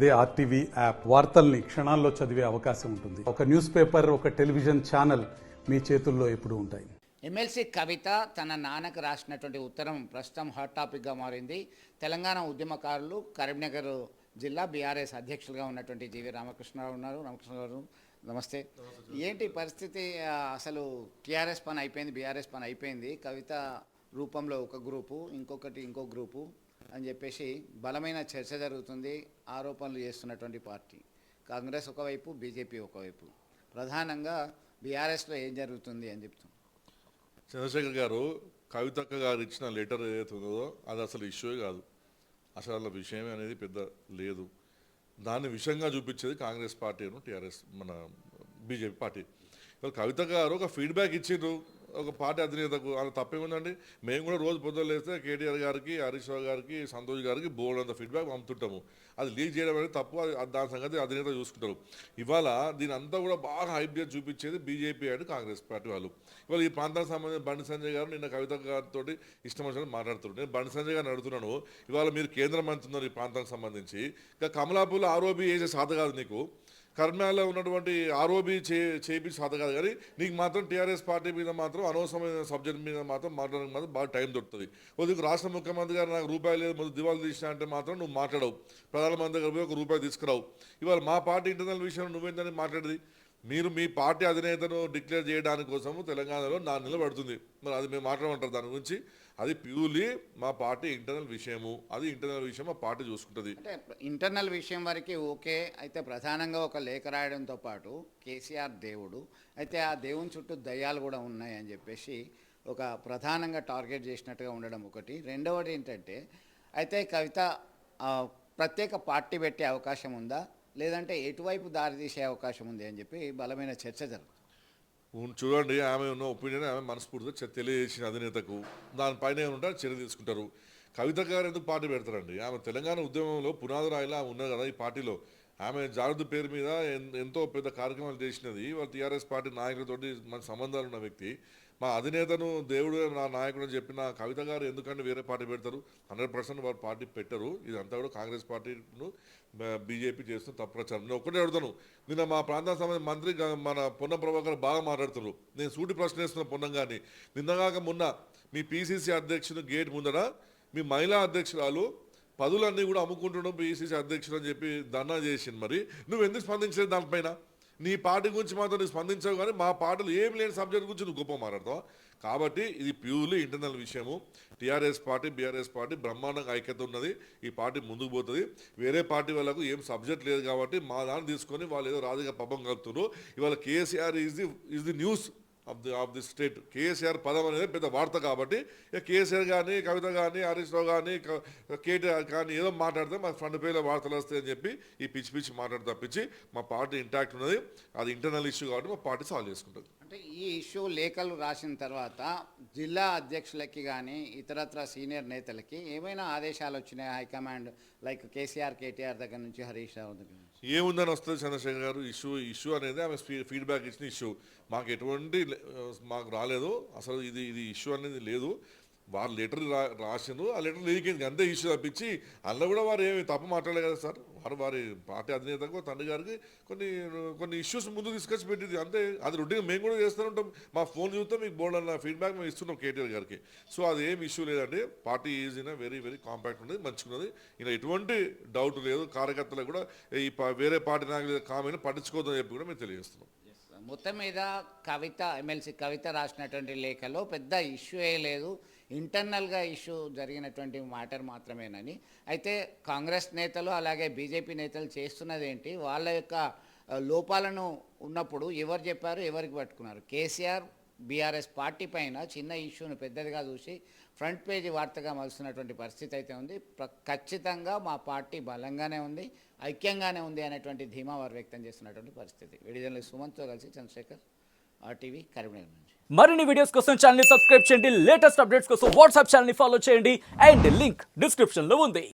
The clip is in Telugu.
అదే ఆర్టీవీ యాప్ వార్తల్ని క్షణాల్లో చదివే అవకాశం ఉంటుంది. ఒక న్యూస్ పేపర్, ఒక టెలివిజన్ ఛానల్ మీ చేతుల్లో ఎప్పుడూ ఉంటాయి. ఎమ్మెల్సీ కవిత తన నాన్నకు రాసినటువంటి ఉత్తరం ప్రస్తుతం హాట్ టాపిక్గా మారింది. తెలంగాణ ఉద్యమకారులు కరీంనగర్ జిల్లా బీఆర్ఎస్ అధ్యక్షులుగా ఉన్నటువంటి జీవి రామకృష్ణరావు ఉన్నారు. రామకృష్ణరావు గారు నమస్తే. ఏంటి పరిస్థితి? అసలు టీఆర్ఎస్ పని అయిపోయింది, బీఆర్ఎస్ పని అయిపోయింది, కవిత రూపంలో ఒక గ్రూపు, ఇంకొకటి ఇంకో గ్రూపు అని చెప్పేసి బలమైన చర్చ జరుగుతుంది. ఆరోపణలు చేస్తున్నటువంటి పార్టీ కాంగ్రెస్ ఒకవైపు, బీజేపీ ఒకవైపు. ప్రధానంగా బీఆర్ఎస్లో ఏం జరుగుతుంది అని చెప్తుంది చంద్రశేఖర్ గారు. కవితక్క గారు ఇచ్చిన లెటర్ ఏదైతే ఉందో అది అసలు ఇష్యూ కాదు, అసలు అలా విషయమే అనేది పెద్ద లేదు. దాన్ని విషయంగా చూపించేది కాంగ్రెస్ పార్టీను, టీఆర్ఎస్ మన బీజేపీ పార్టీ. కవిత గారు ఒక ఫీడ్బ్యాక్ ఇచ్చిండ్రు ఒక పార్టీ అధినేతకు, అలా తప్పేముందండి. మేము కూడా రోజు పొద్దున్న లేస్తే కేటీఆర్ గారికి, హరీష్ రావు గారికి, సంతోష్ గారికి బోర్డు అంత ఫీడ్బ్యాక్ పంపుతుంటాము. అది లీక్ చేయడం అనేది తప్పు, దాని సంగతి అధినేత చూసుకుంటారు. ఇవాళ దీని అంతా కూడా బాగా హైప్ చేసి చూపించేది బీజేపీ అండ్ కాంగ్రెస్ పార్టీ వాళ్ళు. ఇవాళ ఈ ప్రాంతానికి సంబంధించి బండి సంజయ్ గారు నిన్న కవిత గారితో ఇష్టం వచ్చినట్టు మాట్లాడుతున్నారు. నేను బండి సంజయ్ గారిని అడుగుతున్నాను, ఇవాళ మీరు కేంద్ర మంత్రి ఉన్నారు ఈ ప్రాంతానికి సంబంధించి, ఇంకా కమలాపూర్లో ఆరోపీ వేసే సాధ కాదు నీకు, కర్నాల్లో ఉన్నటువంటి ఆరోపీ చేయించి సాధ కాదు, కానీ నీకు మాత్రం టీఆర్ఎస్ పార్టీ మీద మాత్రం అనవసరమైన సబ్జెక్ట్ మీద మాత్రం మాట్లాడడానికి మాత్రం బాగా టైం దొరుకుతుంది. కొద్దిగా రాష్ట్ర ముఖ్యమంత్రి గారు నాకు రూపాయలు లేదు ముందు దివాళీ తీసినా అంటే మాత్రం నువ్వు మాట్లాడవు, ప్రధానమంత్రి గారు ఒక రూపాయి తీసుకురావు. ఇవాళ మా పార్టీ ఇంటర్నల్ విషయంలో నువ్వేందని మాట్లాడేది? మీరు మీ పార్టీ అధినేతను డిక్లేర్ చేయడానికి కోసము తెలంగాణలో 4 నెలలు పడుతుంది. మరి అది మేము మాట్లాడమంటారు దాని గురించి? అది ప్యూర్లీ మా పార్టీ ఇంటర్నల్ విషయము, అది ఇంటర్నల్ విషయం మా పార్టీ చూసుకుంటుంది. అంటే ఇంటర్నల్ విషయం వరకు ఓకే. అయితే ప్రధానంగా ఒక లేఖ రాయడంతో పాటు కేసీఆర్ దేవుడు, అయితే ఆ దేవుని చుట్టూ దయ్యాలు కూడా ఉన్నాయి అని చెప్పేసి ఒక ప్రధానంగా టార్గెట్ చేసినట్టుగా ఉండడం ఒకటి. రెండవది ఏంటంటే, అయితే కవిత ప్రత్యేక పార్టీ పెట్టే అవకాశం ఉందా, లేదంటే ఎటువైపు దారి తీసే అవకాశం ఉంది అని చెప్పి బలమైన చర్చ జరుగుతుంది. చూడండి, ఆమె ఉన్న ఒపీనియన్ ఆమె మనస్ఫూర్తిగా తెలియజేసిన అధినేతకు దానిపైన ఏమంటారు చర్య తీసుకుంటారు. కవిత గారు ఎందుకు పార్టీ పెడతారండి? ఆమె తెలంగాణ ఉద్యమంలో పునాదురాయిలా ఉన్నది కదా ఈ పార్టీలో. ఆమె జాగ్రత్త పేరు మీద ఎంతో పెద్ద కార్యక్రమాలు చేసినది. వాళ్ళ టీఆర్ఎస్ పార్టీ నాయకులతో మన సంబంధాలు ఉన్న వ్యక్తి. మా అధినేతను దేవుడు నా నాయకుడు అని చెప్పిన కవిత గారు ఎందుకంటే వేరే పార్టీ పెడతారు? 100% వారు పార్టీ పెట్టరు. ఇదంతా కూడా కాంగ్రెస్ పార్టీను బీజేపీ చేస్తున్న తప్పు ప్రచారం. నేను ఒక్కటే అడుగుతాను, నిన్న మా ప్రాంతానికి సంబంధించిన మంత్రి మన పొన్నం ప్రభాకర్ బాగా మాట్లాడుతున్నారు. నేను సూటి ప్రశ్న వేస్తున్న పొన్నం గారిని, నిన్నగాక మొన్న మీ పీసీసీ అధ్యక్షుడు గేట్ ముందర మీ మహిళా అధ్యక్షురాలు పదులన్నీ కూడా అమ్ముకుంటున్నాం పీసీసీ అధ్యక్షుడు అని చెప్పి ధర్నా చేసింది. మరి నువ్వు ఎందుకు స్పందించలేదు దానిపైన? నీ పార్టీ గురించి మాత్రం నువ్వు స్పందించావు, కానీ మా పార్టీలు ఏం లేని సబ్జెక్ట్ గురించి నువ్వు గొప్ప మాట్లాడతావు. కాబట్టి ఇది ప్యూర్లీ ఇంటర్నల్ విషయము. టీఆర్ఎస్ పార్టీ, బీఆర్ఎస్ పార్టీ బ్రహ్మాండంగా ఐక్యత ఉన్నది. ఈ పార్టీ ముందుకు పోతుంది. వేరే పార్టీ వాళ్ళకు ఏం సబ్జెక్ట్ లేదు కాబట్టి మా దాన్ని తీసుకొని వాళ్ళు ఏదో రాజకీయ పబ్బం కలుపుతున్నారు. ఇవాళ KCR is the news of the state. KCR పదం అనేది పెద్ద వార్త కాబట్టి కేసీఆర్ కానీ, కవిత కానీ, హరీష్ రావు కానీ, కేటీఆర్ కానీ ఏదో మాట్లాడితే మా ఫ్రంట్ పేజ్లో వార్తలు వస్తాయని చెప్పి ఈ పిచ్చి మాట్లాడి తప్పించి మా పార్టీ ఇంటాక్ట్ ఉన్నది. అది ఇంటర్నల్ ఇష్యూ కాబట్టి మా పార్టీ సాల్వ్ చేసుకుంటుంది. అంటే ఈ ఇష్యూ లేఖలు రాసిన తర్వాత జిల్లా అధ్యక్షులకి కానీ ఇతరత్ర సీనియర్ నేతలకి ఏమైనా ఆదేశాలు వచ్చినాయి హైకమాండ్, లైక్ కేసీఆర్, కేటీఆర్ దగ్గర నుంచి, హరీష్ రావు దగ్గర నుంచి? ఏముందని వస్తుంది చంద్రశేఖర్ గారు? ఇష్యూ అనేది ఆమె ఫీడ్బ్యాక్ ఇచ్చిన ఇష్యూ. మాకు రాలేదు అసలు. ఇది ఇష్యూ అనేది లేదు. వారు లెటర్ రాసిండ్రు, ఆ లెటర్ లీక్ అయింది అంతే ఇష్యూ తప్పించి అందులో కూడా వారు ఏమి తప్పు మాట్లాడలేదు కదా సార్. వారి పార్టీ అధినేతకు, తండ్రి గారికి కొన్ని ఇష్యూస్ ముందు తీసుకొచ్చి పెట్టింది అంతే. అది రొటీన్ మేము కూడా చేస్తూ ఉంటాం. మా ఫోన్ చూస్తే మీకు బోర్డు అన్న ఫీడ్బ్యాక్ మేము ఇస్తున్నాం కేటీఆర్ గారికి. సో అది ఏం ఇష్యూ లేదండి. Party is in very very compact ఉన్నది, మంచిగున్నది. ఇలా ఎటువంటి డౌట్ లేదు. కార్యకర్తలకు కూడా ఈ వేరే పార్టీ నాయకులు కామెంట్ పట్టించుకోవద్దని చెప్పి కూడా మేము తెలియజేస్తున్నాం. మొత్తం మీద కవిత, ఎమ్మెల్సీ కవిత రాసినటువంటి లేఖలో పెద్ద ఇష్యూ ఏ లేదు, ఇంటర్నల్గా ఇష్యూ జరిగినటువంటి మ్యాటర్ మాత్రమేనని. అయితే కాంగ్రెస్ నేతలు అలాగే బీజేపీ నేతలు చేస్తున్నది ఏంటి, వాళ్ళ యొక్క లోపాలను ఉన్నప్పుడు ఎవరు చెప్పారు, ఎవరికి పట్టుకున్నారు? కేసీఆర్ బీఆర్ఎస్ పార్టీ పైన చిన్న ఇష్యూను పెద్దదిగా చూసి ఫ్రంట్ పేజీ వార్తగా మలుస్తున్నటువంటి పరిస్థితి అయితే ఉంది. ఖచ్చితంగా మా పార్టీ బలంగానే ఉంది, ఐక్యంగానే ఉంది అనేటువంటి ధీమా వారు వ్యక్తం చేస్తున్నటువంటి పరిస్థితి. విడుదల సుమంత్తో కలిసి చంద్రశేఖర్, ఆర్టీవీ, కరీంనగర్ నుంచి. మరిన్ని వీడియోస్ కోసం ఛానల్ ని సబ్స్క్రైబ్ చేయండి. లేటెస్ట్ అప్డేట్స్ కోసం వాట్సాప్ ఛానల్ ని ఫాలో చేయండి. అండ్ లింక్ డిస్క్రిప్షన్ లో ఉంది.